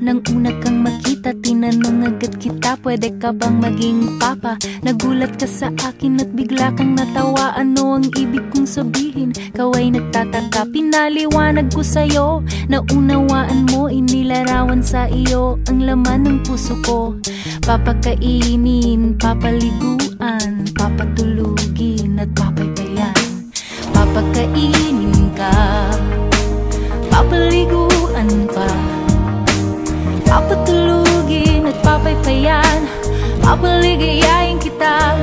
Nang una kang makita, tinanong agad kita, pwede ka bang maging papa? Nagulat ka sa akin at bigla kang natawa. Ano ang ibig kong sabihin? Ikaw ay nagtataka, pinaliwanag ko sa'yo. Naunawaan mo, inilarawan sa iyo ang laman ng puso ko. Papakainin, papaliguan, papatulugin at papaypayan. Papakainin ka, papaliguan pa, papatulugin at papaypayan, papaligayain kita.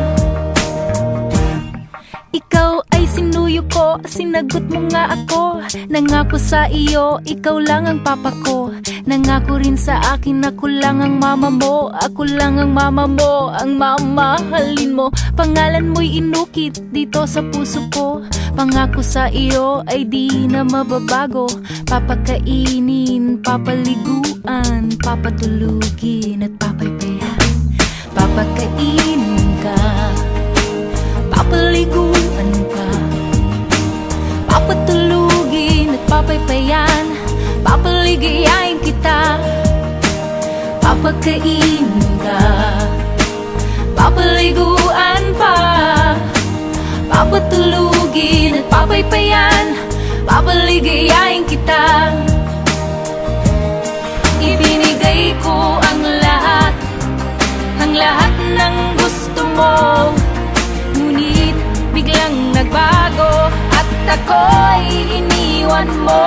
Ikaw ay sinuyo ko, sinagot mo nga ako. Nangako sa iyo, ikaw lang ang papa ko. Nangako rin sa akin, ako lang ang mama mo. Ako lang ang mama mo, ang mamahalin mo. Pangalan mo'y inukit dito sa puso ko. Pangako sa iyo ay di na mababago. Papakainin, papaliguan, papatulugin at papaypayan. Papakainin ka, papaliguan pa, papatulugin at papaypayan, papaligayain kita. Papakainin ka, papaliguan pa, papatulugin at papaypayan, papaligayain kita. Ibinigay ko ang lahat ng gusto mo. Ngunit biglang nagbago at ako'y iniwan mo.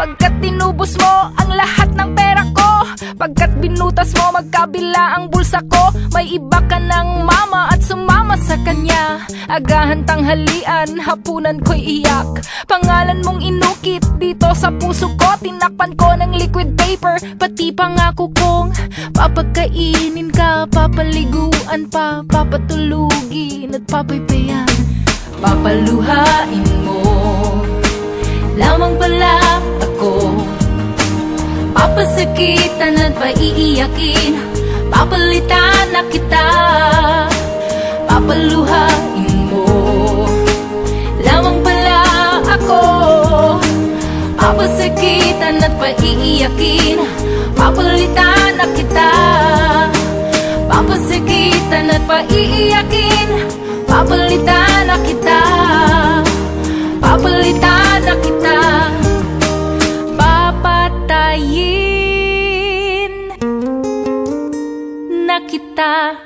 Pagkat tinubos mo ang lahat ng pera ko, pagkat binutas mo magkabila ang bulsa ko. May iba ka ng mama at sumama sa kanya. Agahan tanghalian, hapunan ko'y iyak. Pangalan mong inukit dito sa puso ko. Tinakpan ko ng liquid paper, pati pangako kong papakainin ka, papaliguan pa, papatulugin at papaypayan. Papaluhain mo lamang pala ako, papasakitan at paiiyakin, papalitan na kita. Papaluhain mo lamang pala ako, papasakitan at paiiyakin, papalitan na kita. Papasakitan at paiiyakin, papalitan na kita. Papalitan na kita, papatayin na kita.